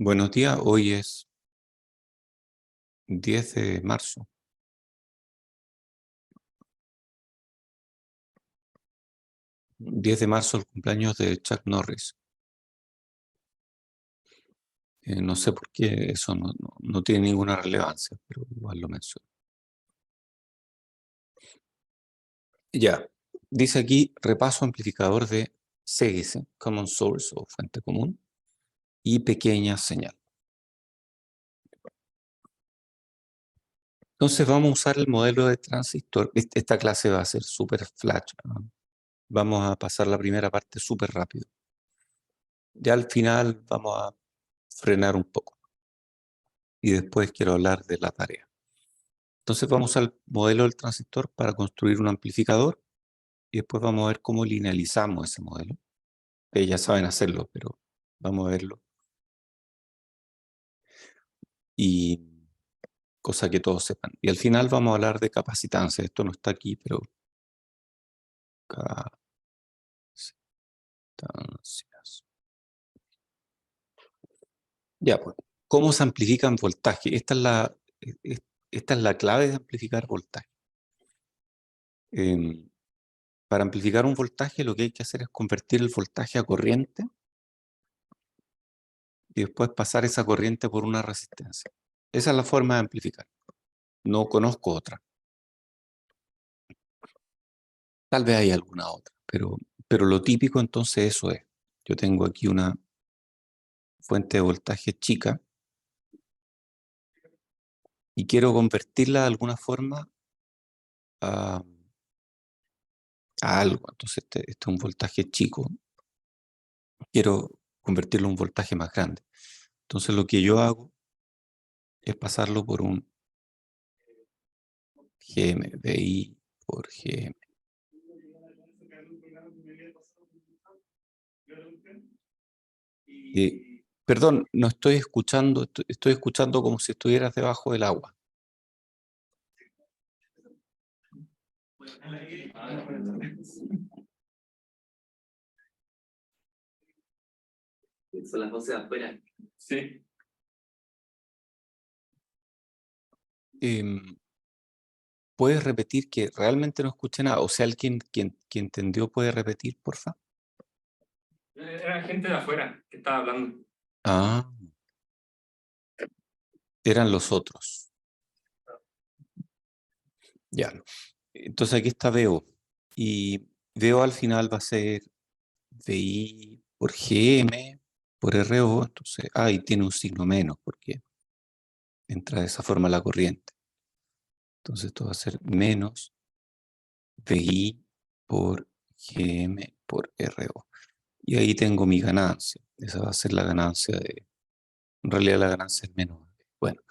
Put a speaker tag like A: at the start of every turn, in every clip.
A: Buenos días, hoy es 10 de marzo. 10 de marzo, el cumpleaños de Chuck Norris. No sé por qué eso no tiene ninguna relevancia, pero igual lo menciono. Ya, dice aquí repaso amplificador de CS, Common Source o fuente común, y pequeña señal. Entonces vamos a usar el modelo de transistor. Esta clase va a ser súper flash, ¿no? Vamos a pasar la primera parte súper rápido. Ya al final vamos a frenar un poco. Y después quiero hablar de la tarea. Entonces vamos al modelo del transistor para construir un amplificador y después vamos a ver cómo linealizamos ese modelo. Ya saben hacerlo, pero vamos a verlo. Y cosa que todos sepan. Y al final vamos a hablar de capacitancia. Esto no está aquí, pero capacitancias. Ya, pues, ¿cómo se amplifican voltaje? Esta es la clave de amplificar voltaje. Para amplificar un voltaje lo que hay que hacer es convertir el voltaje a corriente y después pasar esa corriente por una resistencia. Esa es la forma de amplificar. No conozco otra. Tal vez hay alguna otra, pero lo típico entonces eso es. Yo tengo aquí una fuente de voltaje chica y quiero convertirla de alguna forma a, a algo. Entonces este es un voltaje chico. Quiero convertirlo en un voltaje más grande. Entonces lo que yo hago es pasarlo por un GM, VI por GM. Perdón, no estoy escuchando, estoy escuchando como si estuvieras debajo del agua.
B: Son las 12 de afuera. Sí.
A: ¿Puedes repetir que realmente no escuché nada? O sea, alguien quien entendió puede repetir, porfa.
B: Era gente de afuera que estaba hablando.
A: Ah, eran los otros. Ya. Entonces aquí está VO. Y VO al final va a ser VI por GM por RO. Entonces, y tiene un signo menos porque entra de esa forma la corriente. Entonces esto va a ser menos VI por GM por RO. Y ahí tengo mi ganancia. Esa va a ser la ganancia de... En realidad la ganancia es menos. Bueno,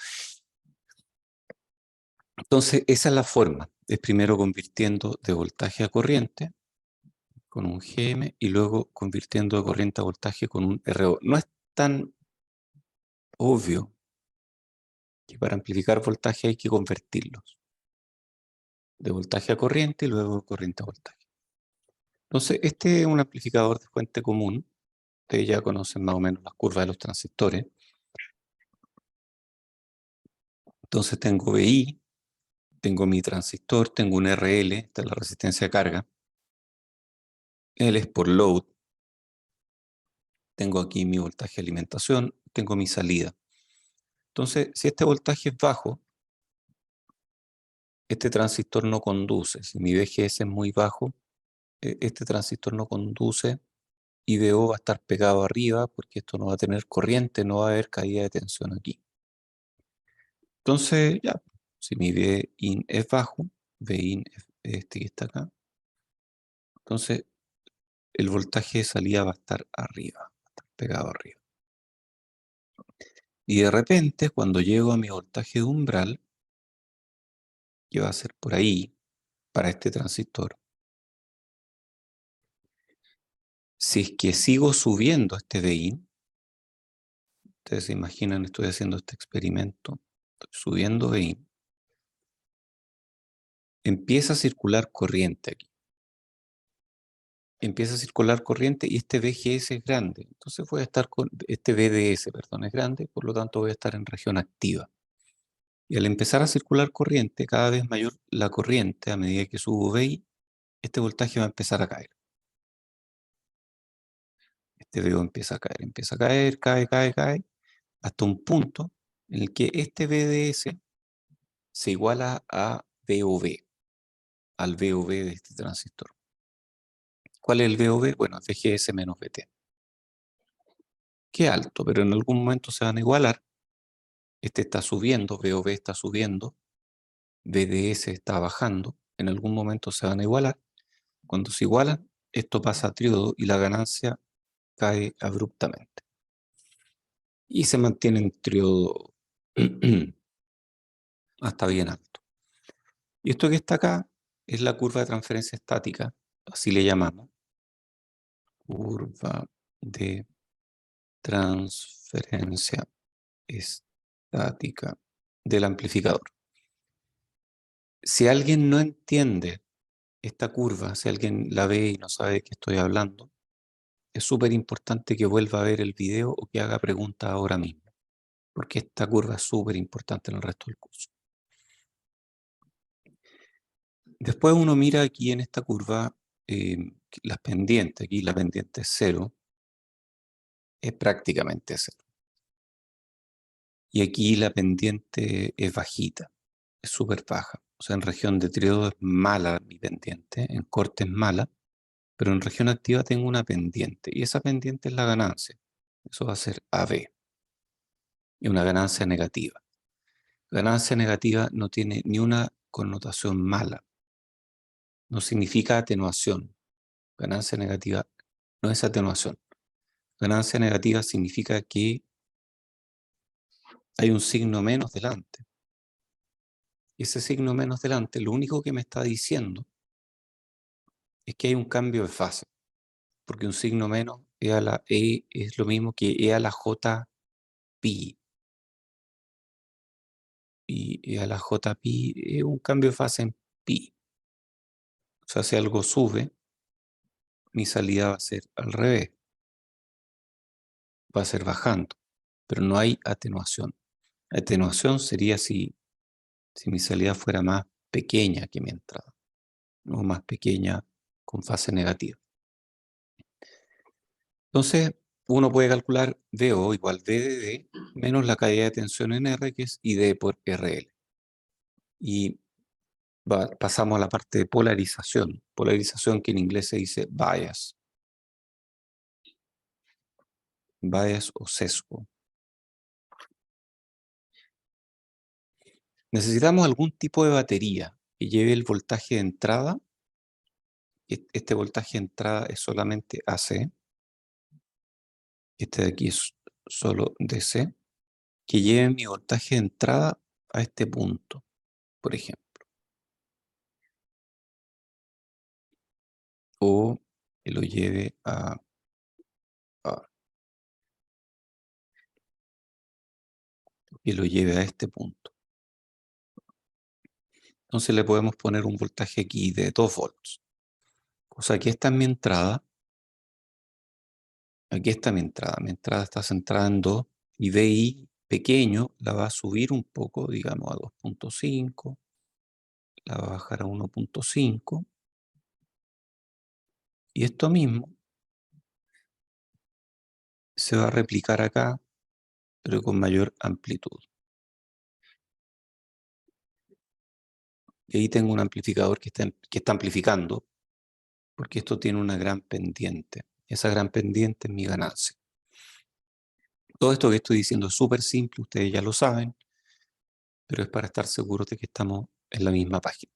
A: entonces esa es la forma. Es primero convirtiendo de voltaje a corriente con un GM y luego convirtiendo de corriente a voltaje con un RO. No es tan obvio que para amplificar voltaje hay que convertirlos de voltaje a corriente y luego de corriente a voltaje. Entonces, este es un amplificador de fuente común. Ustedes ya conocen más o menos las curvas de los transistores. Entonces tengo VI, tengo mi transistor, tengo un RL, esta es la resistencia de carga. L es por load. Tengo aquí mi voltaje de alimentación, tengo mi salida. Entonces, si este voltaje es bajo, este transistor no conduce. Si mi VGS es muy bajo, este transistor no conduce y VO va a estar pegado arriba porque esto no va a tener corriente, no va a haber caída de tensión aquí. Entonces, ya, si mi Vin es bajo, Vin es este que está acá, entonces el voltaje de salida va a estar arriba, va a estar pegado arriba. Y de repente, cuando llego a mi voltaje de umbral, que va a ser por ahí, para este transistor, si es que sigo subiendo este Vin, ustedes se imaginan, estoy haciendo este experimento, estoy subiendo Vin, empieza a circular corriente aquí. empieza a circular corriente y este VGS es grande. Entonces voy a estar con, este VDS, perdón, es grande, por lo tanto voy a estar en región activa. Y al empezar a circular corriente, cada vez mayor la corriente, a medida que subo VI, este voltaje va a empezar a caer. Este VO empieza a caer, cae, hasta un punto en el que este VDS se iguala a VOV, al VOV de este transistor. ¿Cuál es el VOV? Bueno, es VGS menos VT. Qué alto, pero en algún momento se van a igualar. Este está subiendo, VOV está subiendo, VDS está bajando, en algún momento se van a igualar. Cuando se igualan, esto pasa a triodo y la ganancia cae abruptamente. Y se mantiene en triodo hasta bien alto. Y esto que está acá es la curva de transferencia estática, así le llamamos. Curva de transferencia estática del amplificador. Si alguien no entiende esta curva, si alguien la ve y no sabe de qué estoy hablando, es súper importante que vuelva a ver el video o que haga preguntas ahora mismo, porque esta curva es súper importante en el resto del curso. Después uno mira aquí en esta curva las pendientes. Aquí la pendiente es 0, es prácticamente 0. Y aquí la pendiente es bajita, es súper baja. O sea, en región de triodo es mala mi pendiente, en corte es mala, pero en región activa tengo una pendiente, y esa pendiente es la ganancia. Eso va a ser AB, y una ganancia negativa. Ganancia negativa no tiene ni una connotación mala, no significa atenuación. Ganancia negativa no es atenuación. Ganancia negativa significa que hay un signo menos delante. Y ese signo menos delante, lo único que me está diciendo es que hay un cambio de fase, porque un signo menos e a la E es lo mismo que E a la J pi. Y E a la J pi es un cambio de fase en pi. O sea, si algo sube, mi salida va a ser al revés, va a ser bajando, pero no hay atenuación. Atenuación sería si mi salida fuera más pequeña que mi entrada, o más pequeña con fase negativa. Entonces, uno puede calcular VO igual VDD menos la caída de tensión en R, que es ID por RL. Y pasamos a la parte de polarización. Polarización que en inglés se dice bias. Bias o sesgo. Necesitamos algún tipo de batería que lleve el voltaje de entrada. Este voltaje de entrada es solamente AC. Este de aquí es solo DC. Que lleve mi voltaje de entrada a este punto, por ejemplo. O que lo lleve que lo lleve a este punto. Entonces le podemos poner un voltaje aquí de 2 volts. O sea, aquí está mi entrada. Aquí está mi entrada. Mi entrada está centrada en 2 y VI pequeño la va a subir un poco, digamos a 2.5. La va a bajar a 1.5. Y esto mismo se va a replicar acá, pero con mayor amplitud. Y ahí tengo un amplificador que está amplificando, porque esto tiene una gran pendiente. Esa gran pendiente es mi ganancia. Todo esto que estoy diciendo es súper simple, ustedes ya lo saben, pero es para estar seguros de que estamos en la misma página.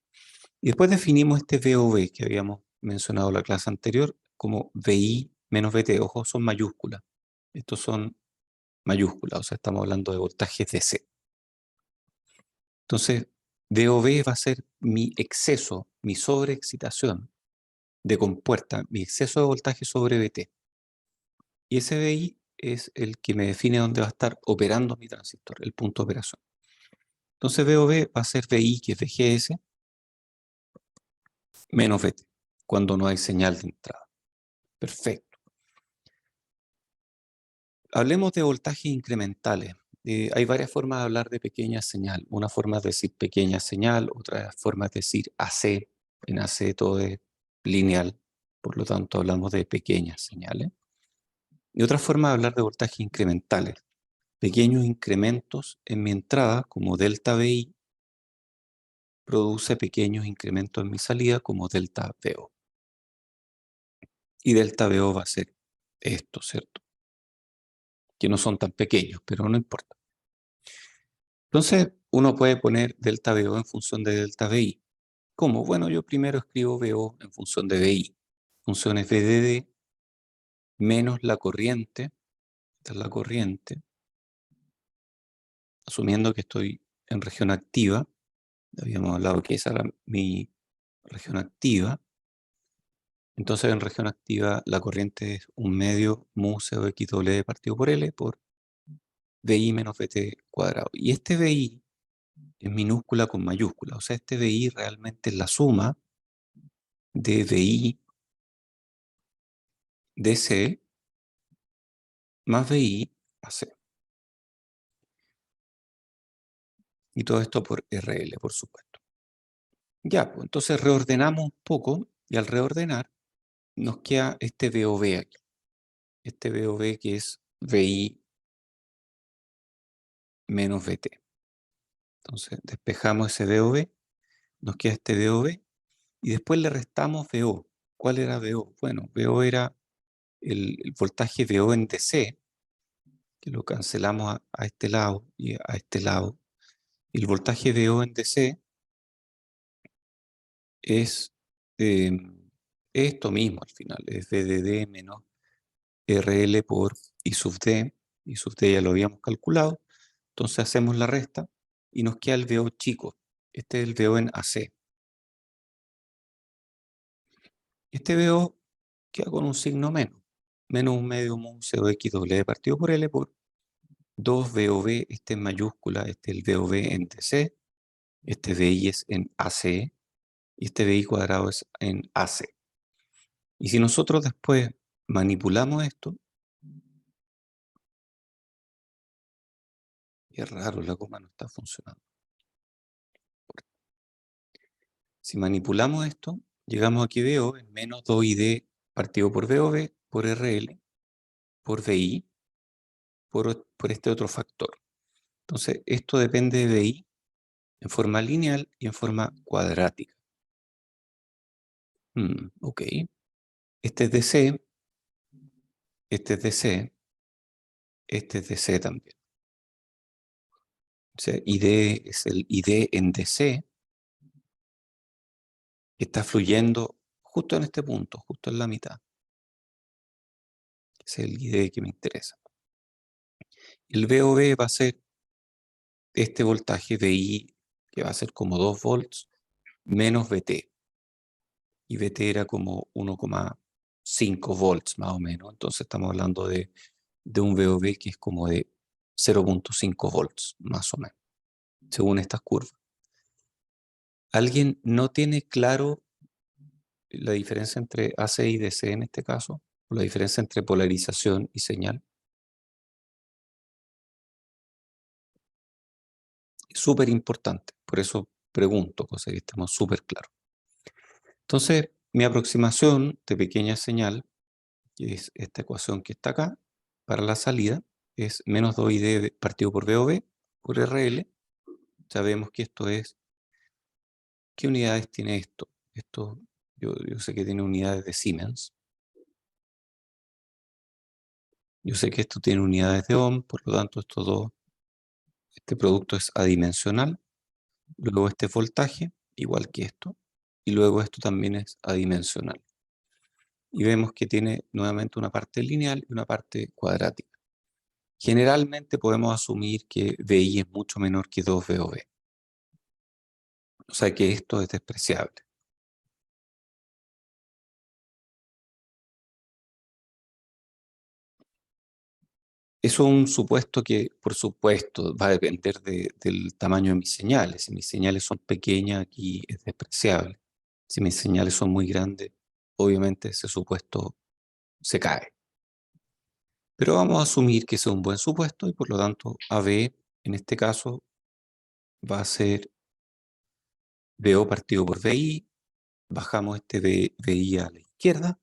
A: Y después definimos este VOV que habíamos mencionado en la clase anterior como VI menos VT. Ojo, son mayúsculas. Estos son mayúsculas, o sea, estamos hablando de voltajes DC. Entonces, VOV va a ser mi exceso, mi sobreexcitación de compuerta, mi exceso de voltaje sobre VT. Y ese VI es el que me define dónde va a estar operando mi transistor, el punto de operación. Entonces VOV va a ser VI, que es VGS, menos VT, cuando no hay señal de entrada. Perfecto. Hablemos de voltajes incrementales. Hay varias formas de hablar de pequeña señal. Una forma es decir pequeña señal, otra forma es decir AC. En AC todo es lineal, por lo tanto hablamos de pequeñas señales. Y otra forma de hablar de voltajes incrementales. Pequeños incrementos en mi entrada, como delta VI, produce pequeños incrementos en mi salida, como delta VO. Y delta VO va a ser esto, ¿cierto? Que no son tan pequeños, pero no importa. Entonces, uno puede poner delta VO en función de delta VI. ¿Cómo? Bueno, yo primero escribo VO en función de VI. Función es VDD menos la corriente. Esta es la corriente. Asumiendo que estoy en región activa. Habíamos hablado que esa era mi región activa. Entonces, en región activa, la corriente es un medio mu COXW partido por L por VI menos VT cuadrado. Y este VI es minúscula con mayúscula. O sea, este VI realmente es la suma de VI DC más VI AC. Y todo esto por RL, por supuesto. Ya, pues entonces reordenamos un poco y al reordenar nos queda este VOV aquí. Este VOV que es VI menos VT. Entonces despejamos ese VOV, nos queda este VOV y después le restamos VO. ¿Cuál era VO? Bueno, VO era el voltaje VO en DC, que lo cancelamos a este lado y a este lado. El voltaje VO en DC es esto mismo al final, es VDD menos RL por I sub D. I sub D ya lo habíamos calculado, entonces hacemos la resta y nos queda el VO chico. Este es el VO en AC. Este VO queda con un signo menos un medio mu COXW partido por L por 2 VOV, este en mayúscula, este es el VOV en DC, este VI es en AC y este VI cuadrado es en AC. Y si nosotros después manipulamos esto, y es raro, la goma no está funcionando. Si manipulamos esto, llegamos aquí VO en menos 2ID partido por VOV, por RL, por VI, por este otro factor. Entonces, esto depende de VI en forma lineal y en forma cuadrática. Ok. Este es DC, este es DC, este es DC también. O sea, ID es el ID en DC que está fluyendo justo en este punto, justo en la mitad. Es el ID que me interesa. El VOV va a ser este voltaje VI, que va a ser como 2 volts, menos VT. Y VT era como 1,5 volts más o menos. Entonces estamos hablando de un VOV que es como de 0,5 volts, más o menos, según estas curvas. ¿Alguien no tiene claro la diferencia entre AC y DC en este caso? ¿O la diferencia entre polarización y señal? Es súper importante, por eso pregunto, cosa que estemos súper claros. Entonces, mi aproximación de pequeña señal, que es esta ecuación que está acá, para la salida, es menos 2ID partido por VOV por RL. Sabemos que esto es, ¿qué unidades tiene esto? Esto, yo sé que tiene unidades de Siemens. Yo sé que esto tiene unidades de ohm, por lo tanto estos dos, este producto es adimensional. Luego este voltaje, igual que esto, y luego esto también es adimensional. Y vemos que tiene nuevamente una parte lineal y una parte cuadrática. Generalmente podemos asumir que VI es mucho menor que 2 VOV. O sea que esto es despreciable. Eso es un supuesto que, por supuesto, va a depender del tamaño de mis señales. Si mis señales son pequeñas, aquí es despreciable. Si mis señales son muy grandes, obviamente ese supuesto se cae. Pero vamos a asumir que ese es un buen supuesto y por lo tanto AB en este caso va a ser BO partido por BI, bajamos este BI a la izquierda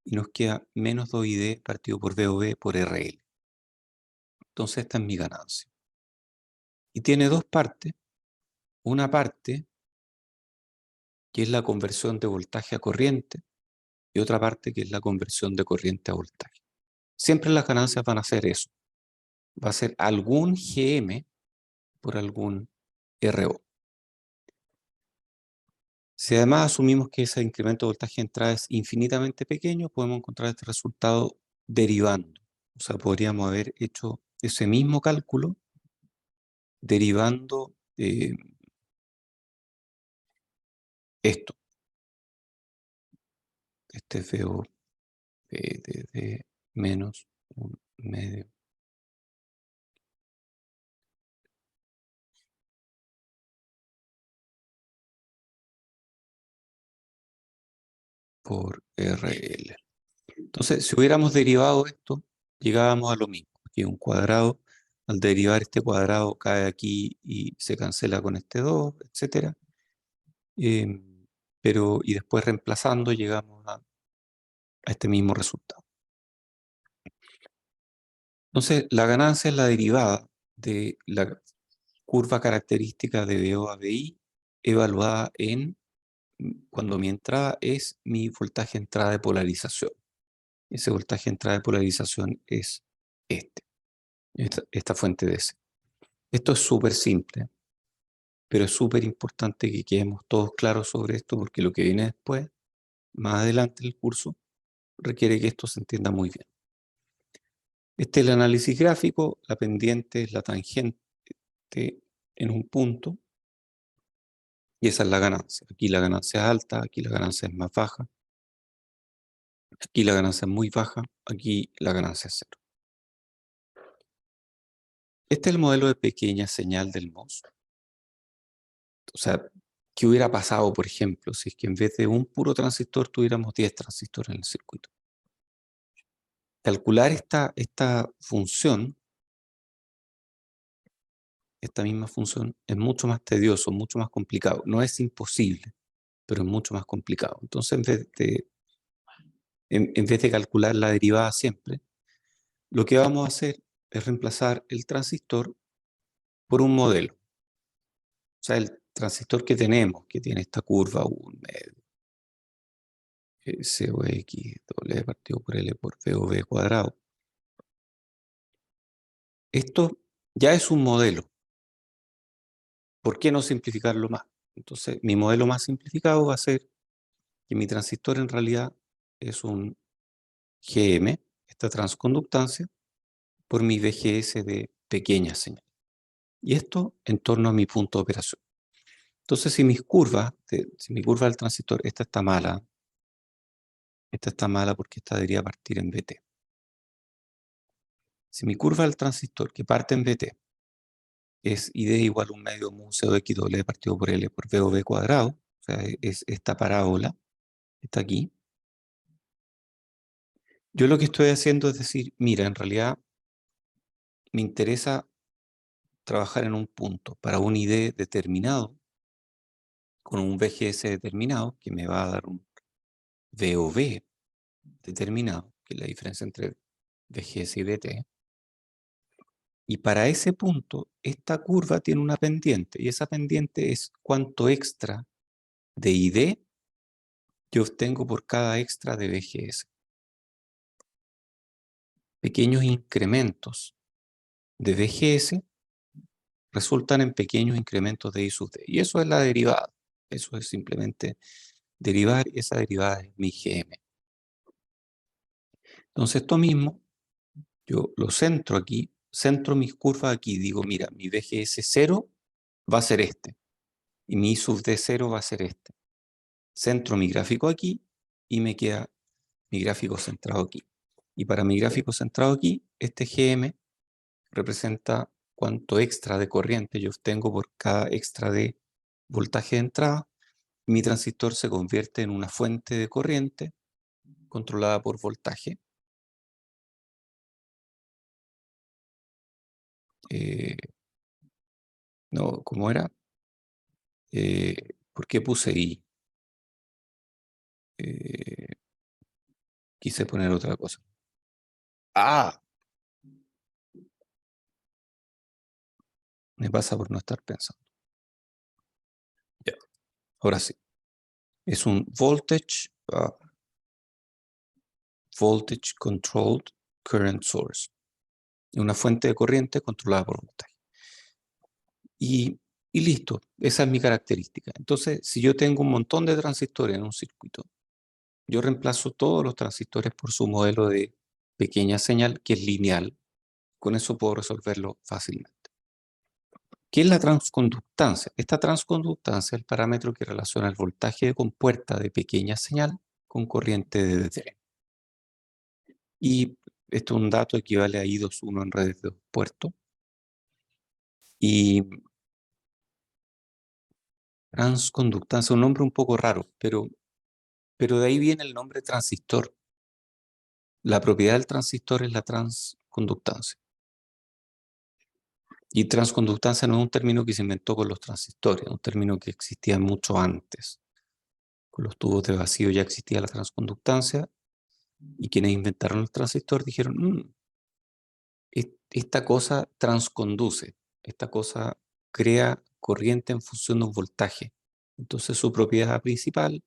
A: y nos queda menos 2ID partido por BOB por RL. Entonces esta es mi ganancia. Y tiene dos partes. Una parte que es la conversión de voltaje a corriente y otra parte que es la conversión de corriente a voltaje. Siempre las ganancias van a ser eso. Va a ser algún GM por algún RO. Si además asumimos que ese incremento de voltaje de entrada es infinitamente pequeño, podemos encontrar este resultado derivando. O sea, podríamos haber hecho ese mismo cálculo derivando esto. Este es VO de menos un medio por RL. Entonces, si hubiéramos derivado esto, llegábamos a lo mismo. Aquí un cuadrado, al derivar este cuadrado cae aquí y se cancela con este 2, etc. Y después reemplazando llegamos a este mismo resultado. Entonces, la ganancia es la derivada de la curva característica de BO a BI evaluada en cuando mi entrada es mi voltaje de entrada de polarización. Ese voltaje de entrada de polarización es esta fuente de ese. Esto es súper simple, pero es súper importante que quedemos todos claros sobre esto porque lo que viene después, más adelante en el curso, requiere que esto se entienda muy bien. Este es el análisis gráfico, la pendiente es la tangente en un punto y esa es la ganancia. Aquí la ganancia es alta, aquí la ganancia es más baja, aquí la ganancia es muy baja, aquí la ganancia es cero. Este es el modelo de pequeña señal del MOS. O sea, ¿qué hubiera pasado, por ejemplo, si es que en vez de un puro transistor tuviéramos 10 transistores en el circuito? Calcular esta función, esta misma función, es mucho más tedioso, mucho más complicado. No es imposible, pero es mucho más complicado. Entonces, en vez de calcular la derivada siempre, lo que vamos a hacer es reemplazar el transistor por un modelo. O sea, el transistor que tenemos, que tiene esta curva 1 medio, COX doble partido por L por VOB cuadrado. Esto ya es un modelo. ¿Por qué no simplificarlo más? Entonces, mi modelo más simplificado va a ser que mi transistor en realidad es un GM, esta transconductancia, por mi VGS de pequeña señal. Y esto en torno a mi punto de operación. Entonces, si mi curva del transistor, esta está mala porque esta debería partir en VT. Si mi curva del transistor que parte en VT es ID igual a un medio mu COX doble partido por L por VOB cuadrado, o sea, es esta parábola, está aquí. Yo lo que estoy haciendo es decir, mira, en realidad me interesa trabajar en un punto para un ID determinado, con un VGS determinado, que me va a dar un VOB determinado, que es la diferencia entre VGS y VT. Y para ese punto, esta curva tiene una pendiente, y esa pendiente es cuánto extra de ID yo obtengo por cada extra de VGS. Pequeños incrementos de VGS resultan en pequeños incrementos de I sub D. Y eso es la derivada. Eso es simplemente derivar, y esa derivada es mi GM. Entonces esto mismo, yo lo centro aquí, centro mis curvas aquí, digo, mira, mi VGS 0 va a ser este, y mi I sub D 0 va a ser este. Centro mi gráfico aquí, y me queda mi gráfico centrado aquí. Y para mi gráfico centrado aquí, este GM representa cuánto extra de corriente yo obtengo por cada extra de voltaje de entrada. Mi transistor se convierte en una fuente de corriente controlada por voltaje no, ¿cómo era? ¿Por qué puse I? Quise poner otra cosa. ¡Ah! Me pasa por no estar pensando. Ya, ahora sí. Es un voltage controlled current source. Una fuente de corriente controlada por voltaje. Y listo, esa es mi característica. Entonces, si yo tengo un montón de transistores en un circuito, yo reemplazo todos los transistores por su modelo de pequeña señal, que es lineal. Con eso puedo resolverlo fácilmente. ¿Qué es la transconductancia? Esta transconductancia es el parámetro que relaciona el voltaje de compuerta de pequeña señal con corriente de drenaje. Y esto es un dato equivale a I2.1 en redes de dos puertos. Y transconductancia, un nombre un poco raro, pero de ahí viene el nombre transistor. La propiedad del transistor es la transconductancia. Y transconductancia no es un término que se inventó con los transistores, es un término que existía mucho antes. Con los tubos de vacío ya existía la transconductancia, y quienes inventaron el transistor dijeron, esta cosa transconduce, esta cosa crea corriente en función de un voltaje. Entonces su propiedad principal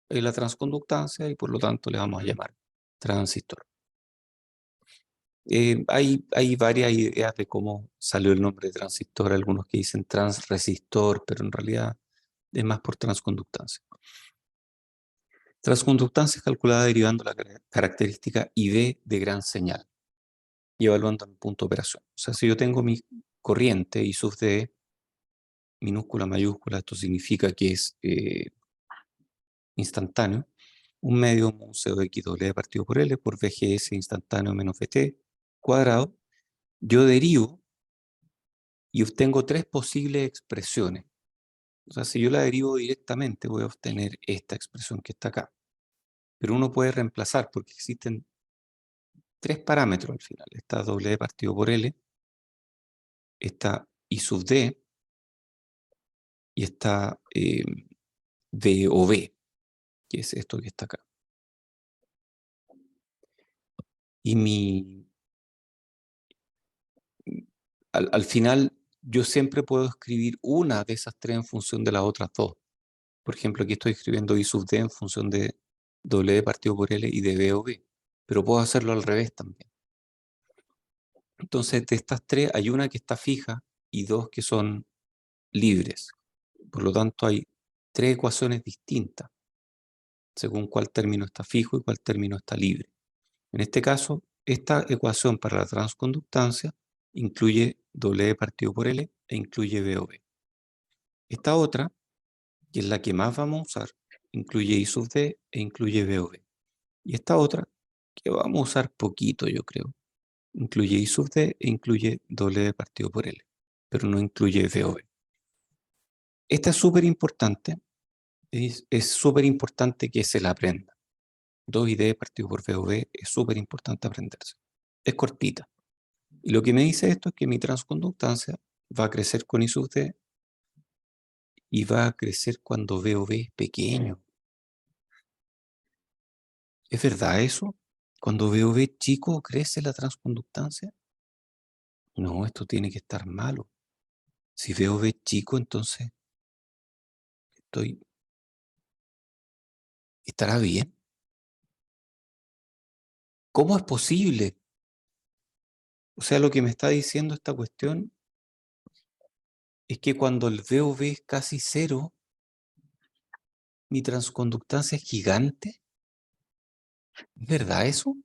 A: es la transconductancia y por lo tanto le vamos a llamar transistor. Hay varias ideas de cómo salió el nombre de transistor, algunos que dicen transresistor, pero en realidad es más por transconductancia. Transconductancia es calculada derivando la característica IV de gran señal y evaluando el punto de operación. O sea, si yo tengo mi corriente I sub D, minúscula, mayúscula, esto significa que es instantáneo, un medio mu C de X doble partido por L por VGS instantáneo menos VT cuadrado, yo derivo y obtengo tres posibles expresiones. O sea, si yo la derivo directamente, voy a obtener esta expresión que está acá. Pero uno puede reemplazar porque existen tres parámetros al final. Está W partido por L, está I sub D y está D o V, que es esto que está acá. Y al final yo siempre puedo escribir una de esas tres en función de las otras dos. Por ejemplo, aquí estoy escribiendo I sub D en función de W partido por L y de V o V. Pero puedo hacerlo al revés también. Entonces, de estas tres, hay una que está fija y dos que son libres. Por lo tanto, hay tres ecuaciones distintas, según cuál término está fijo y cuál término está libre. En este caso, esta ecuación para la transconductancia incluye W partido por L e incluye V o V. Esta otra, que es la que más vamos a usar, incluye I sub D e incluye V o V. Y esta otra, que vamos a usar poquito, yo creo, incluye I sub D e incluye W partido por L, pero no incluye V o V. Esta es súper importante, es súper importante que se la aprenda. 2ID partido por V o V es súper importante aprenderse. Es cortita. Y lo que me dice esto es que mi transconductancia va a crecer con I sub D y va a crecer cuando V o V es pequeño. ¿Es verdad eso? Cuando V o V es chico, ¿crece la transconductancia? No, esto tiene que estar malo. Si V o V es chico, entonces ¿estará bien? ¿Cómo es posible? O sea, lo que me está diciendo esta cuestión es que cuando el V o V es casi cero, mi transconductancia es gigante. ¿Es verdad eso?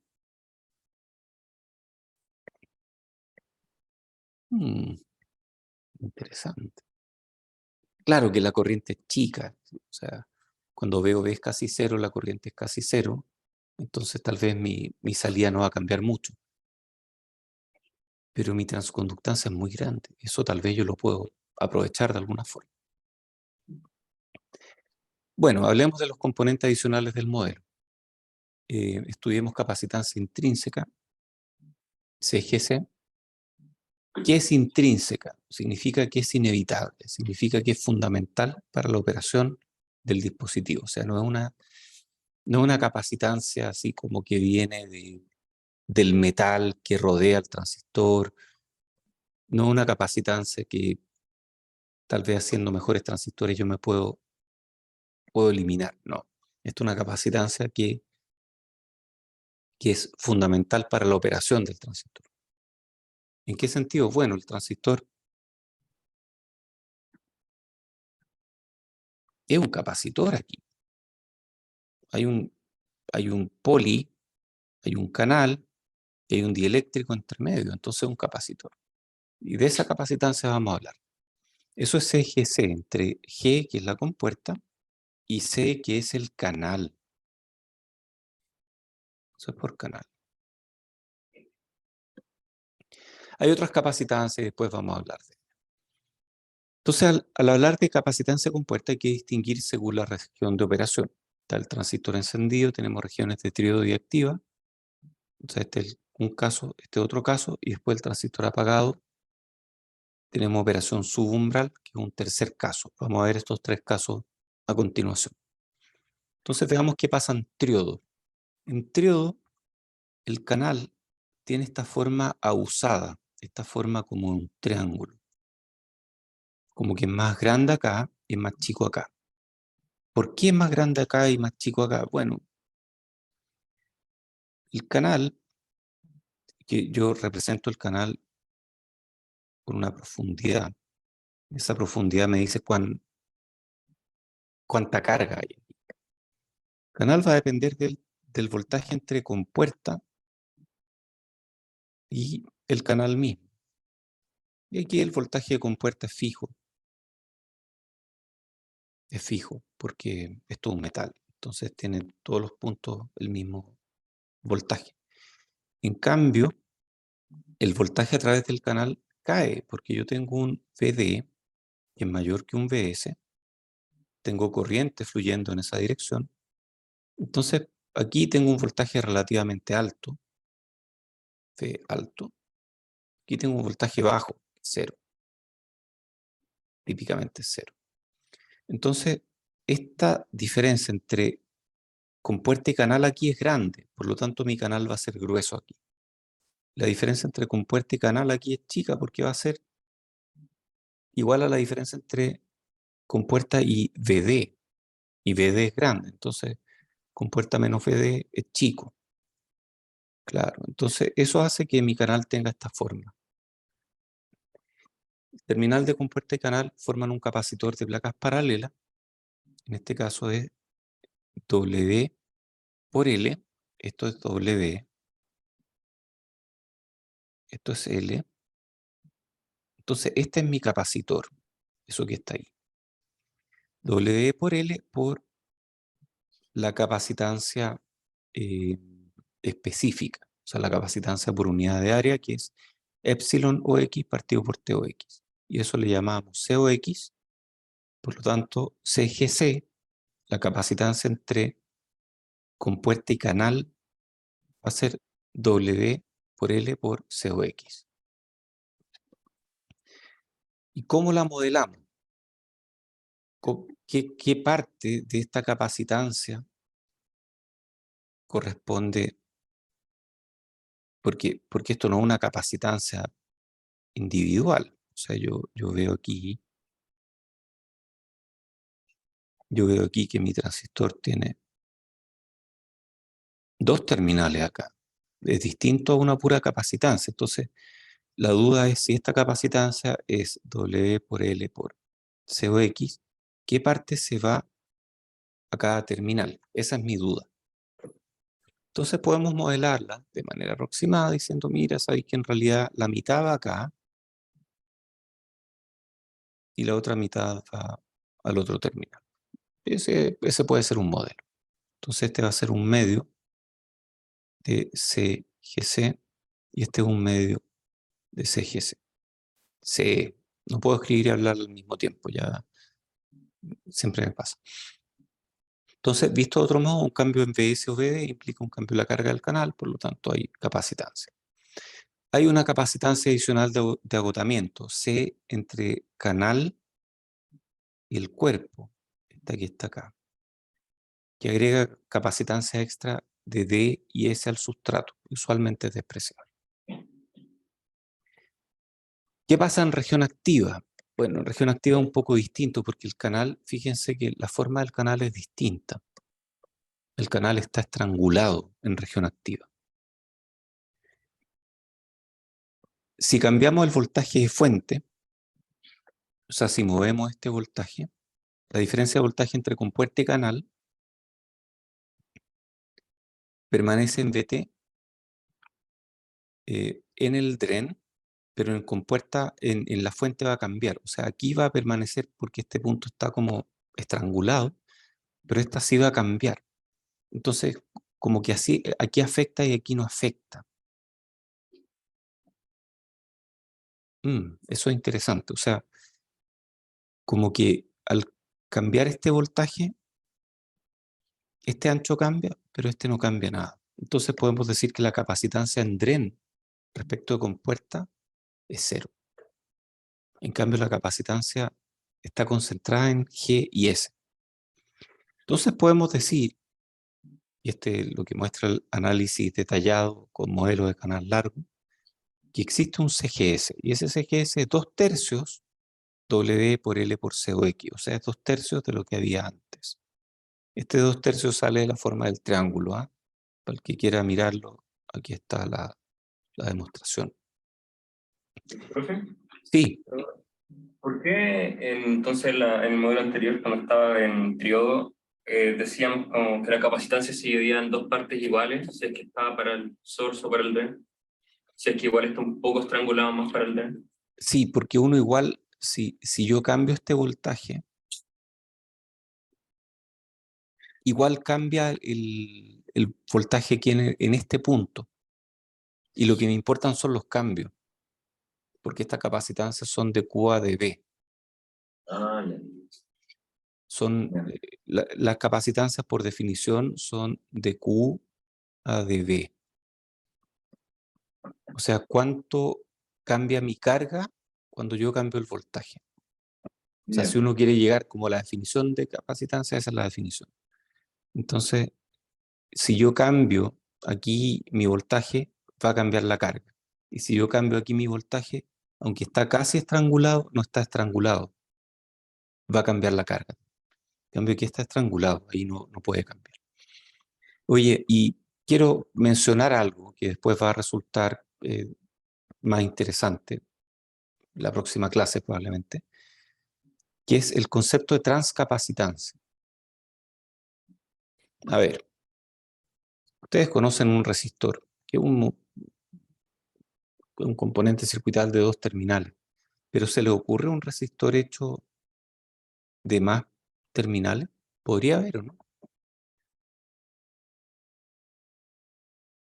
A: Interesante. Claro que la corriente es chica, o sea, cuando V o V es casi cero, la corriente es casi cero, entonces tal vez mi salida no va a cambiar mucho. Pero mi transconductancia es muy grande, eso tal vez yo lo puedo aprovechar de alguna forma. Bueno, hablemos de los componentes adicionales del modelo. Estudiemos capacitancia intrínseca, CGC, ¿Qué es intrínseca? Significa que es inevitable, significa que es fundamental para la operación del dispositivo. O sea, no es una capacitancia así como que viene del metal que rodea el transistor, no es una capacitancia que tal vez haciendo mejores transistores yo puedo eliminar. No, esto es una capacitancia que es fundamental para la operación del transistor. ¿En qué sentido? Bueno, el transistor es un capacitor aquí. Hay un poli, hay un canal, y hay un dieléctrico entre medio, entonces es un capacitor. Y de esa capacitancia vamos a hablar. Eso es CGC, entre G, que es la compuerta, y C, que es el canal. Eso es por canal. Hay otras capacitancias y después vamos a hablar de ellas. Entonces, al hablar de capacitancia compuerta hay que distinguir según la región de operación. Está el transistor encendido, tenemos regiones de triodo y activa. Entonces, este es un caso, este otro caso, y después el transistor apagado. Tenemos operación subumbral, que es un tercer caso. Vamos a ver estos tres casos a continuación. Entonces, veamos qué pasa en triodo. En triodo, el canal tiene esta forma ahusada, esta forma como un triángulo. Como que es más grande acá y es más chico acá. ¿Por qué es más grande acá y más chico acá? Bueno, el canal, que yo represento el canal con una profundidad. Esa profundidad me dice cuánta carga hay. El canal va a depender del voltaje entre compuerta y el canal mismo. Y aquí el voltaje de compuerta es fijo, porque es todo un metal. Entonces tiene todos los puntos el mismo voltaje. En cambio, el voltaje a través del canal cae, porque yo tengo un VD que es mayor que un VS, tengo corriente fluyendo en esa dirección. Entonces, aquí tengo un voltaje relativamente alto, V alto. Aquí tengo un voltaje bajo, cero, típicamente cero. Entonces, esta diferencia entre compuerta y canal aquí es grande, por lo tanto mi canal va a ser grueso aquí. La diferencia entre compuerta y canal aquí es chica porque va a ser igual a la diferencia entre compuerta y VD, y VD es grande, entonces compuerta menos VD es chico. Claro, entonces eso hace que mi canal tenga esta forma. El terminal de compuerta y canal forman un capacitor de placas paralelas, en este caso es W por L, esto es W, esto es L. Entonces este es mi capacitor, eso que está ahí. W por L por la capacitancia específica, o sea, la capacitancia por unidad de área, que es epsilon OX partido por TOX. Y eso le llamamos COX, por lo tanto, CGC, la capacitancia entre compuerta y canal, va a ser W por L por COX. ¿Y cómo la modelamos? ¿Qué parte de esta capacitancia corresponde? Porque esto no es una capacitancia individual. O sea, yo veo aquí que mi transistor tiene dos terminales acá. Es distinto a una pura capacitancia. Entonces, la duda es si esta capacitancia es W por L por COX, ¿qué parte se va a cada terminal? Esa es mi duda. Entonces podemos modelarla de manera aproximada diciendo, mira, sabéis que en realidad la mitad va acá y la otra mitad va al otro terminal. Ese puede ser un modelo. Entonces este va a ser un medio de CGC y este es un medio de CGC. No puedo escribir y hablar al mismo tiempo, ya siempre me pasa. Entonces, visto de otro modo, un cambio en VS o VD implica un cambio en la carga del canal, por lo tanto hay capacitancia. hay una capacitancia adicional de agotamiento, C entre canal y el cuerpo, esta que está acá, que agrega capacitancia extra de D y S al sustrato, usualmente es despreciable. ¿Qué pasa en región activa? Bueno, en región activa es un poco distinto porque el canal, fíjense que la forma del canal es distinta. El canal está estrangulado en región activa. Si cambiamos el voltaje de fuente, o sea, si movemos este voltaje, la diferencia de voltaje entre compuerta y canal permanece en VT en el DREN, pero en compuerta, en la fuente va a cambiar. O sea, aquí va a permanecer porque este punto está como estrangulado, pero esta sí va a cambiar. Entonces, como que así, aquí afecta y aquí no afecta. Eso es interesante. O sea, como que al cambiar este voltaje, este ancho cambia, pero este no cambia nada. Entonces podemos decir que la capacitancia en DREN respecto de compuerta es 0. En cambio, la capacitancia está concentrada en G y S. Entonces podemos decir, y este es lo que muestra el análisis detallado con modelos de canal largo, que existe un CGS, y ese CGS es 2/3 W por L por COX, o sea, es 2/3 de lo que había antes. Este 2/3 sale de la forma del triángulo, ¿ah? Para el que quiera mirarlo, aquí está la demostración.
B: ¿Profe?
A: Sí,
B: ¿Por qué entonces en el modelo anterior, cuando estaba en triodo, decíamos como que la capacitancia se dividía en dos partes iguales, si es que estaba para el source o para el drain? Si es que igual está un poco estrangulado más para el drain.
A: sí, porque uno igual, si yo cambio este voltaje, igual cambia el voltaje aquí en este punto. Y lo que me importan son los cambios, porque estas capacitancias son de Q a dB.
B: Ah, ya.
A: Son,
B: Ya.
A: las capacitancias por definición son de Q a dB. O sea, ¿cuánto cambia mi carga cuando yo cambio el voltaje? O sea, si
B: Ya.
A: uno quiere llegar como a la definición de capacitancia, esa es la definición. Entonces, si yo cambio aquí mi voltaje, va a cambiar la carga. Y si yo cambio aquí mi voltaje, aunque está casi estrangulado, no está estrangulado, va a cambiar la carga. En cambio, aquí está estrangulado, ahí no puede cambiar. Oye, y quiero mencionar algo que después va a resultar más interesante, la próxima clase probablemente, que es el concepto de transcapacitancia. A ver, ustedes conocen un resistor, que es un componente circuital de 2 terminales, pero ¿se le ocurre un resistor hecho de más terminales? Podría haber, ¿o no?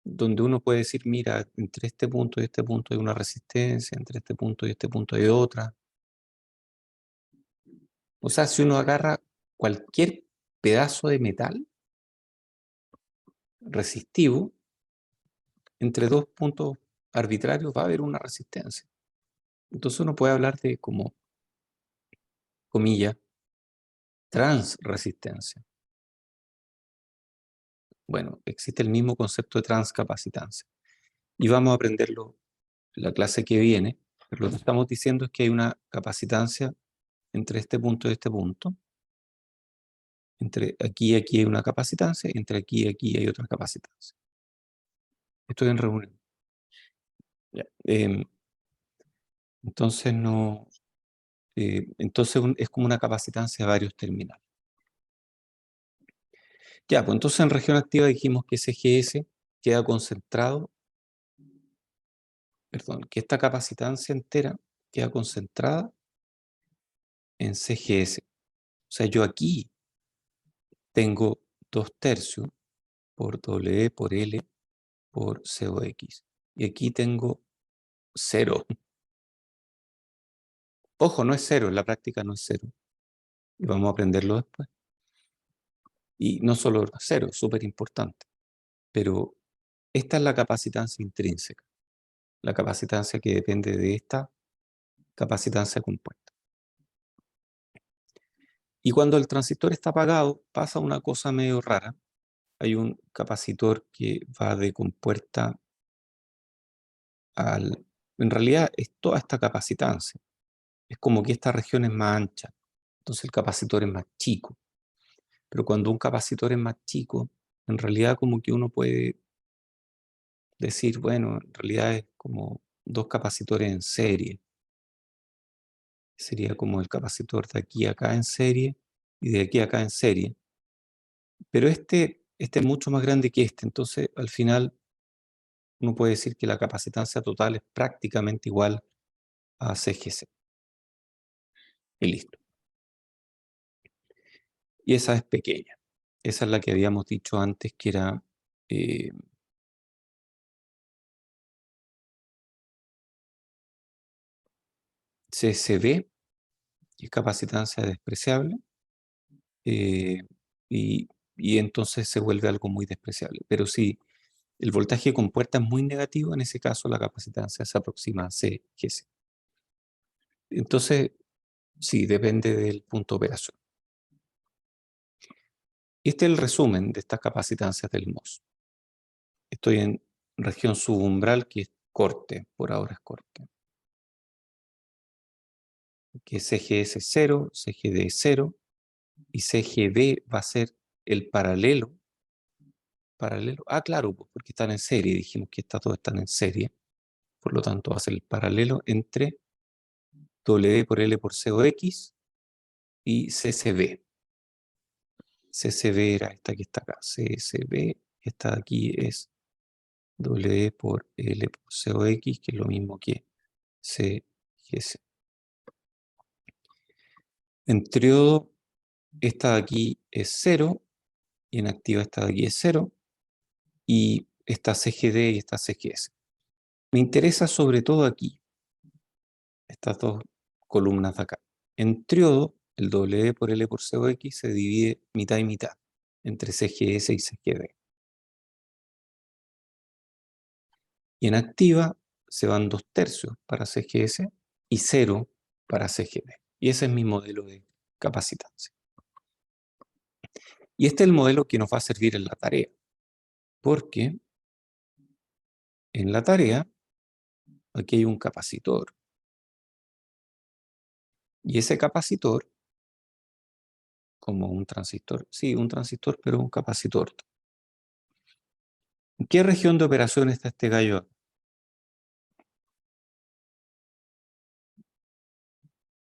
A: Donde uno puede decir, mira, entre este punto y este punto hay una resistencia, entre este punto y este punto hay otra. O sea, si uno agarra cualquier pedazo de metal resistivo, entre dos puntos arbitrarios va a haber una resistencia. Entonces uno puede hablar de, como, comilla, transresistencia. Bueno, existe el mismo concepto de transcapacitancia. Y vamos a aprenderlo en la clase que viene. Pero lo que estamos diciendo es que hay una capacitancia entre este punto y este punto. Entre aquí y aquí hay una capacitancia, y entre aquí y aquí hay otra capacitancia. Estoy en reunión. Ya. Entonces no, entonces es como una capacitancia de varios terminales. Ya, pues entonces en región activa dijimos que ese GS queda concentrado, perdón, que esta capacitancia entera queda concentrada en CGS. O sea, yo aquí tengo 2/3 por W por L por COX. Y aquí tengo 0. Ojo, no es 0, en la práctica no es 0. Y vamos a aprenderlo después. Y no solo 0, es súper importante. Pero esta es la capacitancia intrínseca. la capacitancia que depende de esta capacitancia compuesta. Y cuando el transistor está apagado, pasa una cosa medio rara. Hay un capacitor que va de compuerta al... En realidad es toda esta capacitancia. Es como que esta región es más ancha. Entonces el capacitor es más chico. Pero cuando un capacitor es más chico, en realidad como que uno puede decir, bueno, en realidad es como dos capacitores en serie. Sería como el capacitor de aquí a acá en serie y de aquí a acá en serie. Pero este es mucho más grande que este, entonces al final uno puede decir que la capacitancia total es prácticamente igual a CGC. Y listo. Y esa es pequeña. Esa es la que habíamos dicho antes que era CCB, que es capacitancia despreciable, y entonces se vuelve algo muy despreciable. Pero si el voltaje de compuerta es muy negativo, en ese caso la capacitancia se aproxima a CGC. Entonces, sí, depende del punto de operación. Este es el resumen de estas capacitancias del MOS. Estoy en región subumbral, que es corte, por ahora es corte. Que es CGS 0, CGD 0, y CGB va a ser el paralelo. Ah, claro, pues, porque están en serie, dijimos que estas dos están en serie, por lo tanto va a ser el paralelo entre W por L por C o X y CCB. CCB era esta que está acá, CCB, esta de aquí es W por L por C o X, que es lo mismo que CGC. En triodo, esta de aquí es 0, y en activa esta de aquí es 0, y esta CGD y esta CGS. Me interesa sobre todo aquí, estas dos columnas de acá. En triodo, el W por L por C o X se divide mitad y mitad, entre CGS y CGD. Y en activa se van 2/3 para CGS y 0 para CGD. Y ese es mi modelo de capacitancia. Y este es el modelo que nos va a servir en la tarea, porque en la tarea aquí hay un capacitor. Y ese capacitor, como un transistor, sí, un transistor, pero un capacitor. ¿En qué región de operación está este gallo?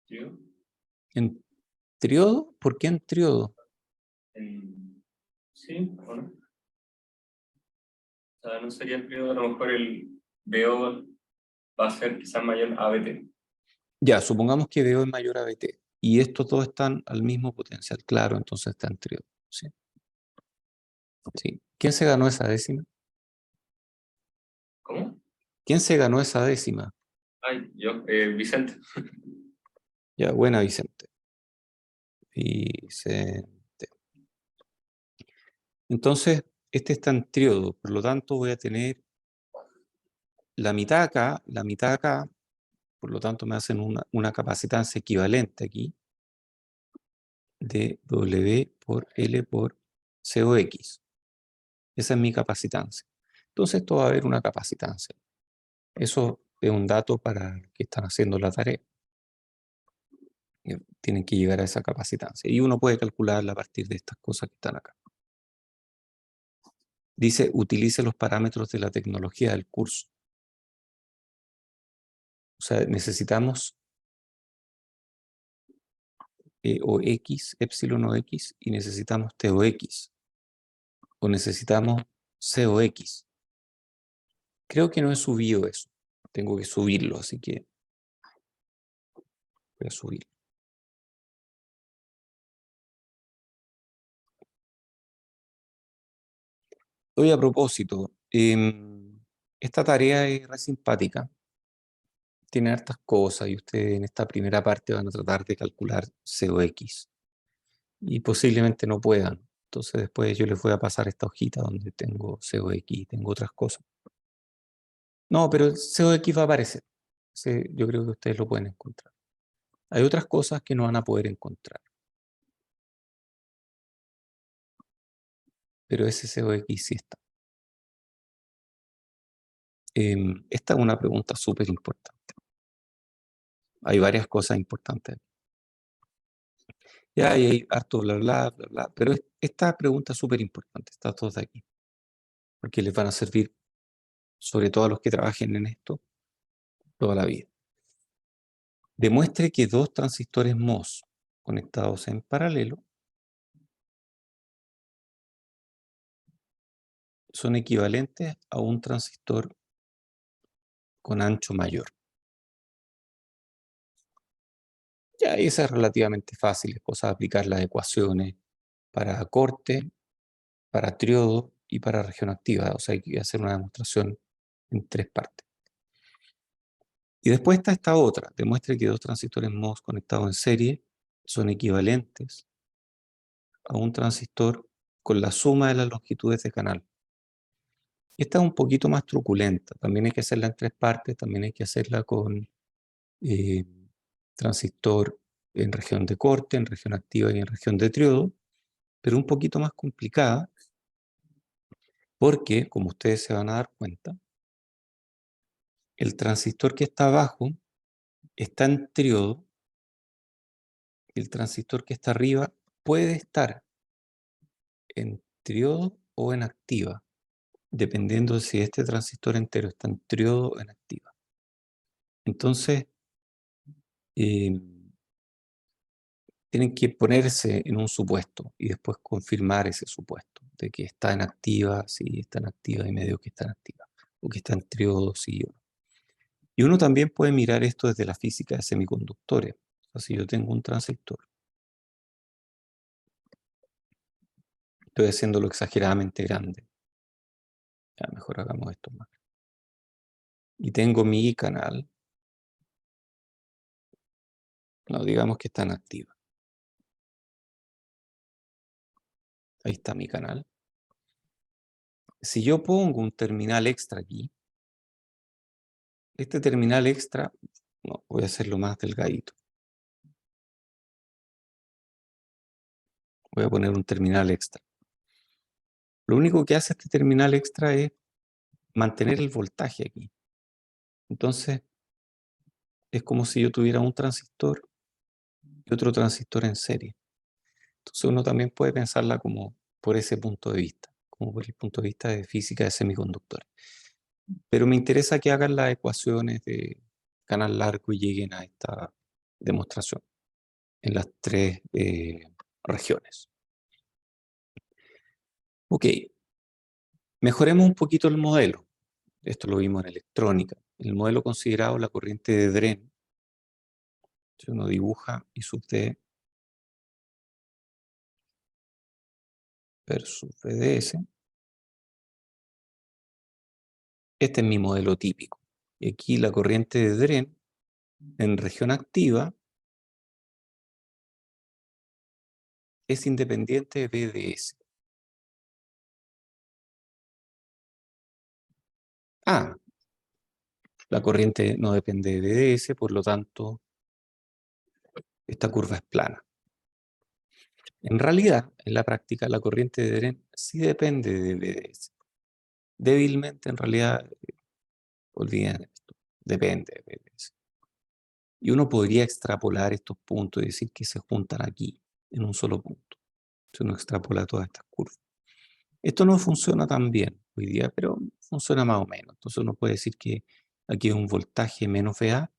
B: ¿Yo?
A: ¿En triodo? ¿Por qué en triodo?
B: Sí, ¿o no? O sea, no sería el periodo, a lo mejor el BO va a ser quizás mayor a BT.
A: Ya, supongamos que BO es mayor a BT. Y estos dos están al mismo potencial, claro, entonces está en triodo. Sí. Sí. ¿Quién se ganó esa décima?
B: ¿Cómo?
A: ¿Quién se ganó esa décima?
B: Ay, yo, Vicente.
A: Ya, buena, Vicente. Vicente. Entonces, este está en triodo, por lo tanto voy a tener la mitad acá, la mitad acá, por lo tanto me hacen una capacitancia equivalente aquí de W por L por COX. Esa es mi capacitancia. Entonces esto va a haber una capacitancia. Eso es un dato para los que están haciendo la tarea. Tienen que llegar a esa capacitancia. Y uno puede calcularla a partir de estas cosas que están acá. Dice, utilice los parámetros de la tecnología del curso. O sea, necesitamos o X, epsilon o X, y necesitamos T o X. O necesitamos C o X. Creo que no he subido eso. Tengo que subirlo, así que voy a subir. Hoy a propósito, esta tarea es re simpática. Tiene hartas cosas y ustedes en esta primera parte van a tratar de calcular C o X. Y posiblemente no puedan. Entonces después yo les voy a pasar esta hojita donde tengo C o X y tengo otras cosas. No, pero el COX va a aparecer. Yo creo que ustedes lo pueden encontrar. Hay otras cosas que no van a poder encontrar. Pero ese COX sí está. Esta es una pregunta súper importante. Hay varias cosas importantes. Ya hay harto bla, bla, bla, bla. Pero esta pregunta es súper importante. Está todos aquí. Porque les van a servir, sobre todo a los que trabajen en esto, toda la vida. Demuestre que dos transistores MOS conectados en paralelo son equivalentes a un transistor con ancho mayor. Ya, esa es relativamente fácil, es cosa de aplicar las ecuaciones para corte, para triodo y para región activa. O sea, hay que hacer una demostración en 3 partes. Y después está esta otra, demuestre que dos transistores MOS conectados en serie son equivalentes a un transistor con la suma de las longitudes de canal. Esta es un poquito más truculenta, también hay que hacerla en 3 partes, también hay que hacerla con transistor en región de corte, en región activa y en región de triodo, pero un poquito más complicada, porque, como ustedes se van a dar cuenta, el transistor que está abajo está en triodo y el transistor que está arriba puede estar en triodo o en activa, dependiendo de si este transistor entero está en triodo o en activa. Entonces, tienen que ponerse en un supuesto y después confirmar ese supuesto, de que está en activa, sí, está en activa y medio que está en activa, o que está en triodo, sí o no. Y uno también puede mirar esto desde la física de semiconductores. O sea, si yo tengo un transistor, estoy haciéndolo exageradamente grande. Ya, mejor hagamos esto más. Y tengo mi canal, no, digamos que está en activa. Ahí está mi canal. Si yo pongo un terminal extra aquí, este terminal extra, no, voy a hacerlo más delgadito. Voy a poner un terminal extra. Lo único que hace este terminal extra es mantener el voltaje aquí. Entonces, es como si yo tuviera un transistor y otro transistor en serie. Entonces uno también puede pensarla como por ese punto de vista, como por el punto de vista de física de semiconductores. Pero me interesa que hagan las ecuaciones de canal largo y lleguen a esta demostración en las 3 regiones. Ok, mejoremos un poquito el modelo. Esto lo vimos en electrónica. El modelo considerado la corriente de Dren. Si uno dibuja I sub D versus VDS. Este es mi modelo típico. Y aquí la corriente de Dren en región activa es independiente de VDS. Ah, la corriente no depende de VDS, por lo tanto, esta curva es plana. En realidad, en la práctica, la corriente de Dren sí depende de VDS. Débilmente, en realidad, olviden esto, depende de VDS. Y uno podría extrapolar estos puntos y decir que se juntan aquí, en un solo punto. Si uno extrapola todas estas curvas. Esto no funciona tan bien hoy día, pero funciona más o menos. Entonces uno puede decir que aquí hay un voltaje menos VA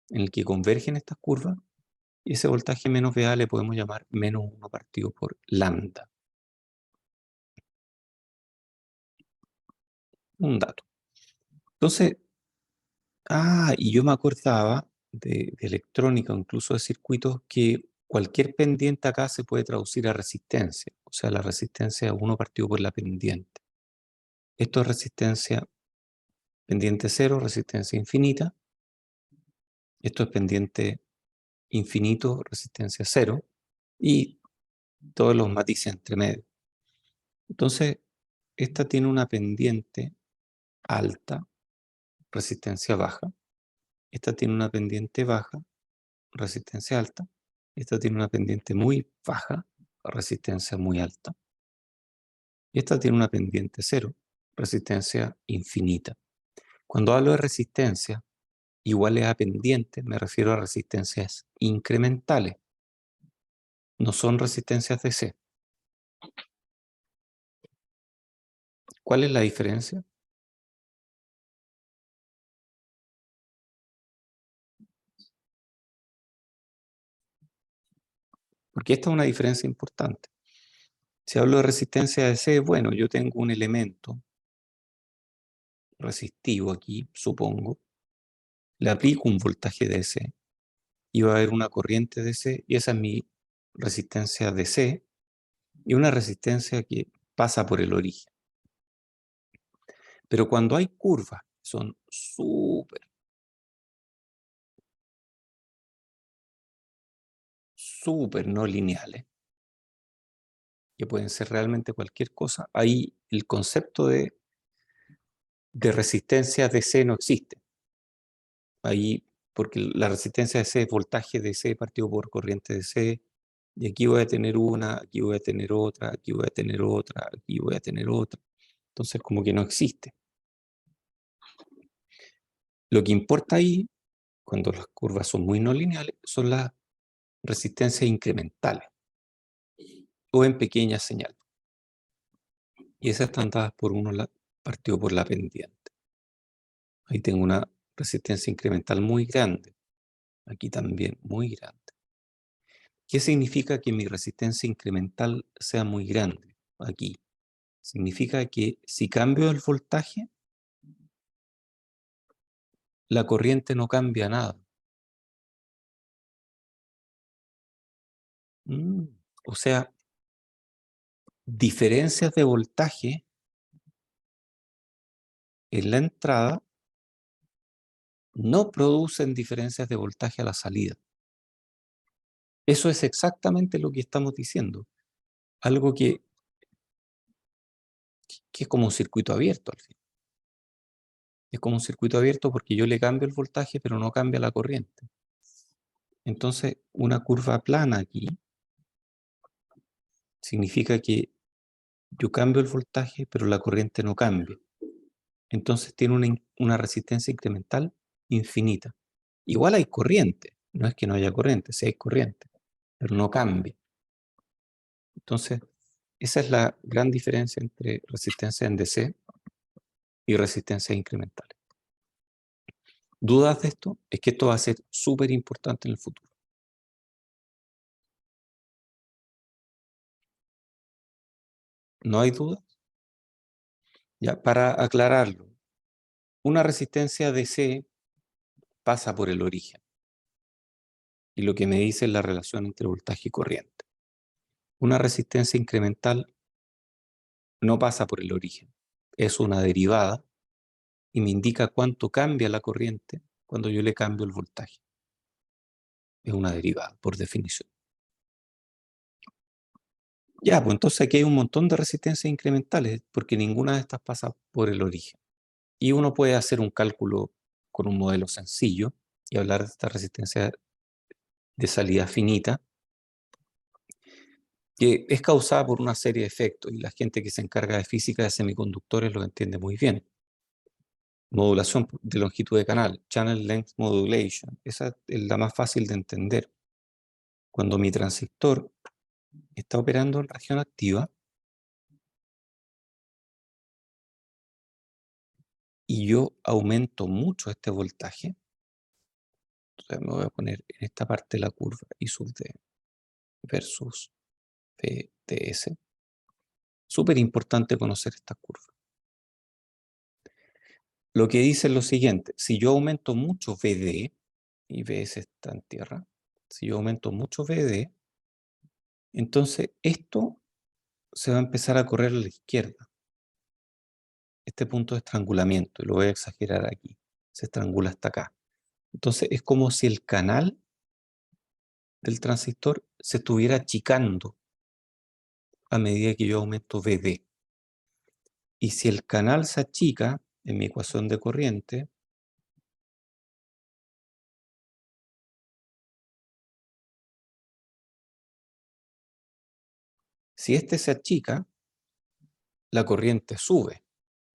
A: en el que convergen estas curvas, y ese voltaje menos VA le podemos llamar menos 1 partido por lambda. Un dato. Entonces, y yo me acordaba de electrónica, incluso de circuitos, que cualquier pendiente acá se puede traducir a resistencia. O sea, la resistencia es 1 partido por la pendiente. Esto es resistencia pendiente cero, resistencia infinita. Esto es pendiente infinito, resistencia cero. Y todos los matices entre medio. Entonces, esta tiene una pendiente alta resistencia baja. Esta tiene una pendiente baja, resistencia alta. Esta tiene una pendiente muy baja, resistencia muy alta. Y esta tiene una pendiente cero, resistencia infinita. Cuando hablo de resistencia iguales a pendientes, me refiero a resistencias incrementales. No son resistencias DC. ¿Cuál es la diferencia? Porque esta es una diferencia importante. Si hablo de resistencia DC, bueno, yo tengo un elemento resistivo aquí, supongo, le aplico un voltaje DC y va a haber una corriente DC y esa es mi resistencia DC y una resistencia que pasa por el origen. Pero cuando hay curvas, son súper no lineales, que pueden ser realmente cualquier cosa, ahí el concepto de resistencia DC no existe. Ahí, porque la resistencia DC es voltaje DC partido por corriente DC, y aquí voy a tener una, aquí voy a tener otra, aquí voy a tener otra, aquí voy a tener otra. Entonces como que no existe. Lo que importa ahí, cuando las curvas son muy no lineales, son las resistencias incrementales o en pequeñas señales. Y esas están dadas por uno partido por la pendiente. Ahí tengo una resistencia incremental muy grande. Aquí también muy grande. ¿Qué significa que mi resistencia incremental sea muy grande? Aquí. Significa que si cambio el voltaje, la corriente no cambia nada. O sea, diferencias de voltaje en la entrada no producen diferencias de voltaje a la salida. Eso es exactamente lo que estamos diciendo. Algo que es como un circuito abierto al fin. Es como un circuito abierto porque yo le cambio el voltaje, pero no cambia la corriente. Entonces, una curva plana aquí significa que yo cambio el voltaje, pero la corriente no cambia. Entonces tiene una resistencia incremental infinita. Igual hay corriente, no es que no haya corriente, sí hay corriente, pero no cambia. Entonces, esa es la gran diferencia entre resistencia en DC y resistencia incremental. ¿Dudas de esto? Es que esto va a ser súper importante en el futuro. ¿No hay dudas? Ya, para aclararlo, una resistencia DC pasa por el origen. Y lo que me dice es la relación entre voltaje y corriente. Una resistencia incremental no pasa por el origen. Es una derivada y me indica cuánto cambia la corriente cuando yo le cambio el voltaje. Es una derivada, por definición. Ya, pues entonces aquí hay un montón de resistencias incrementales, porque ninguna de estas pasa por el origen. Y uno puede hacer un cálculo con un modelo sencillo y hablar de esta resistencia de salida finita, que es causada por una serie de efectos, y la gente que se encarga de física de semiconductores lo entiende muy bien. Modulación de longitud de canal, channel length modulation, esa es la más fácil de entender. Cuando mi transistor está operando en región activa y yo aumento mucho este voltaje, entonces me voy a poner en esta parte de la curva I sub D versus VDS. Súper importante conocer esta curva. Lo que dice es lo siguiente: si yo aumento mucho VD, y VS está en tierra, si yo aumento mucho VD, entonces esto se va a empezar a correr a la izquierda. Este punto de estrangulamiento, y lo voy a exagerar aquí, se estrangula hasta acá. Entonces es como si el canal del transistor se estuviera achicando a medida que yo aumento VD. Y si el canal se achica, en mi ecuación de corriente, Si este se achica, la corriente sube.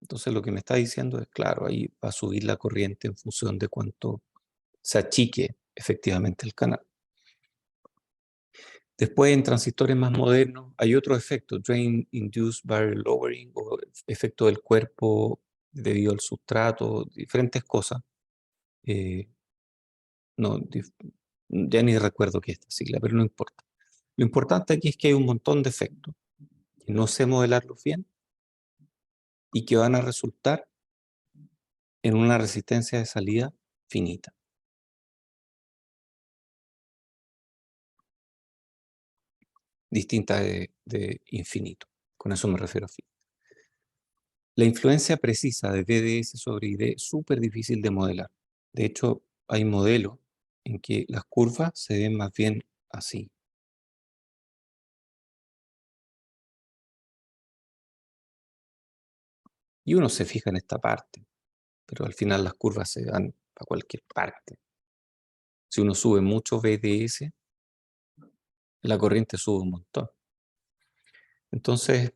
A: Entonces lo que me está diciendo es, claro, ahí va a subir la corriente en función de cuánto se achique efectivamente el canal. Después, en transistores más modernos, hay otro efecto, Drain-Induced Barrier Lowering, o efecto del cuerpo debido al sustrato, diferentes cosas. No, ya ni recuerdo qué es esta sigla, pero no importa. Lo importante aquí es que hay un montón de efectos que no sé modelarlos bien y que van a resultar en una resistencia de salida finita. Distinta de infinito. Con eso me refiero a finito. La influencia precisa de BDS sobre ID es súper difícil de modelar. De hecho, hay modelos en que las curvas se ven más bien así. Y uno se fija en esta parte, pero al final las curvas se dan a cualquier parte. Si uno sube mucho BDS, la corriente sube un montón. Entonces,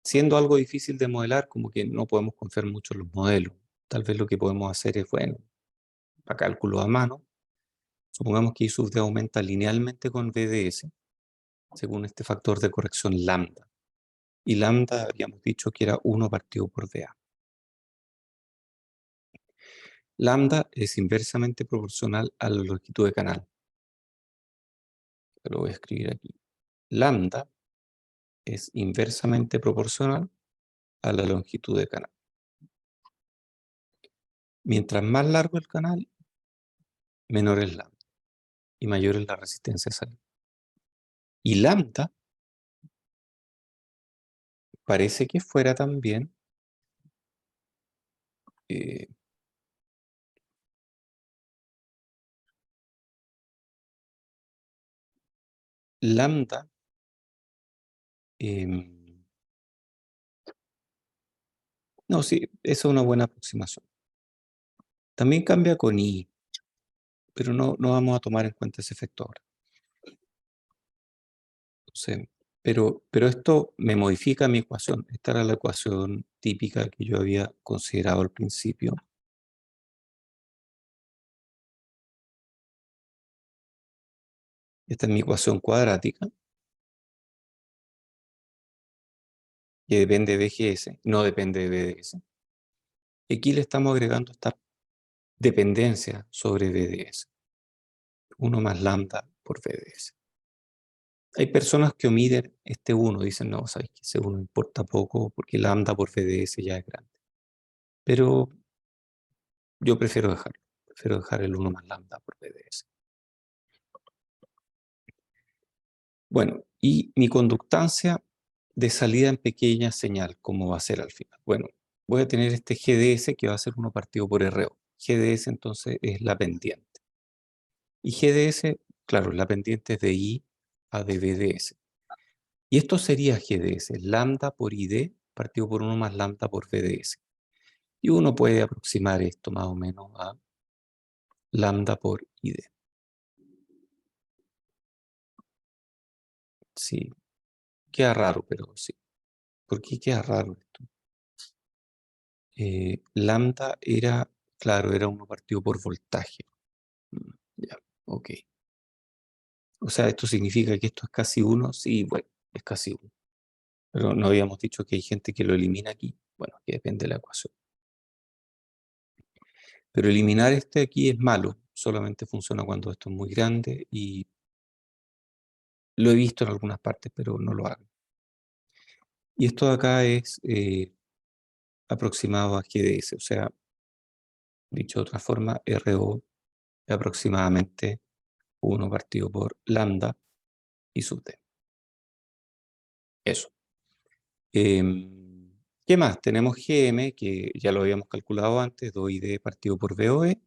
A: siendo algo difícil de modelar, como que no podemos confiar mucho en los modelos. Tal vez lo que podemos hacer es, bueno, para cálculo a mano, supongamos que I sub D aumenta linealmente con BDS, según este factor de corrección lambda. Y lambda habíamos dicho que era 1 partido por dA. Lambda es inversamente proporcional a la longitud de canal. Lo voy a escribir aquí. Lambda es inversamente proporcional a la longitud de canal. Mientras más largo el canal, menor es lambda y mayor es la resistencia a salida. Y lambda parece que fuera también lambda no, sí, esa es una buena aproximación. También cambia con I, pero no vamos a tomar en cuenta ese efecto ahora. Entonces, pero esto me modifica mi ecuación. Esta era la ecuación típica que yo había considerado al principio. Esta es mi ecuación cuadrática, que depende de BGS, no depende de BDS. Y aquí le estamos agregando esta dependencia sobre BDS. 1 más lambda por BDS. Hay personas que omiten este 1, dicen, no, sabes que ese 1 importa poco porque lambda por BDS ya es grande. Pero yo prefiero dejar el 1 más lambda por BDS. Bueno, y mi conductancia de salida en pequeña señal, ¿cómo va a ser al final? Bueno, voy a tener este GDS que va a ser 1 partido por RO. GDS entonces es la pendiente. Y GDS, claro, la pendiente es de I a de BDS. Y esto sería GDS, lambda por ID partido por 1 más lambda por BDS. Y uno puede aproximar esto más o menos a lambda por ID. Sí, queda raro, pero sí. ¿Por qué queda raro esto? Lambda era, claro, era 1 partido por voltaje. Ya, ok. O sea, ¿esto significa que esto es casi 1? Sí, bueno, es casi 1. Pero no habíamos dicho que hay gente que lo elimina aquí. Bueno, que depende de la ecuación. Pero eliminar este aquí es malo. Solamente funciona cuando esto es muy grande y lo he visto en algunas partes, pero no lo hago. Y esto de acá es aproximado a GDS, o sea, dicho de otra forma, RO es aproximadamente 1 partido por lambda I sub D. Eso. ¿Qué más? Tenemos GM, que ya lo habíamos calculado antes, 2ID partido por BOE.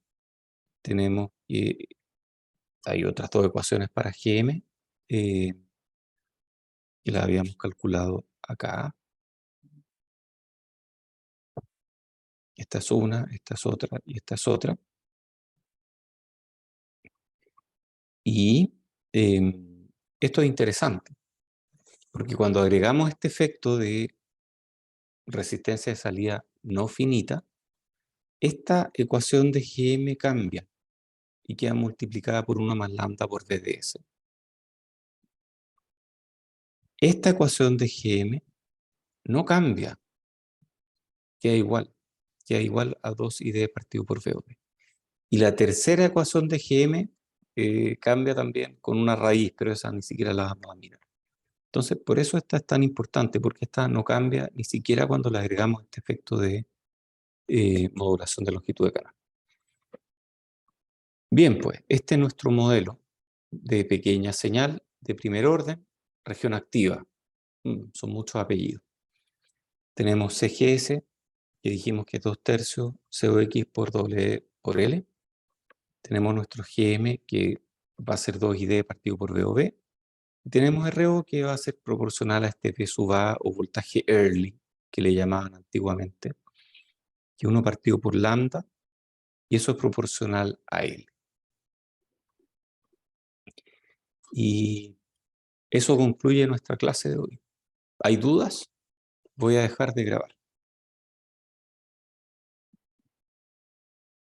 A: Tenemos, hay otras dos ecuaciones para GM, que las habíamos calculado acá. Esta es una, esta es otra y esta es otra. Y esto es interesante, Porque cuando agregamos este efecto de resistencia de salida no finita, esta ecuación de Gm cambia y queda multiplicada por 1 más lambda por dds. Esta ecuación de Gm no cambia, queda igual a 2ID partido por VOB. Y la tercera ecuación de Gm cambia también con una raíz, pero esa ni siquiera la vamos a mirar. Entonces, por eso esta es tan importante, porque esta no cambia ni siquiera cuando le agregamos este efecto de modulación de longitud de canal. Bien, pues, este es nuestro modelo de pequeña señal de primer orden, región activa. Son muchos apellidos. Tenemos CGS, que dijimos que es 2/3 COX por W por L. Tenemos nuestro GM, que va a ser 2ID partido por VOB. Y tenemos RO, que va a ser proporcional a este V sub A o voltaje early, que le llamaban antiguamente, que 1 partido por lambda, y eso es proporcional a L. Y eso concluye nuestra clase de hoy. ¿Hay dudas? Voy a dejar de grabar.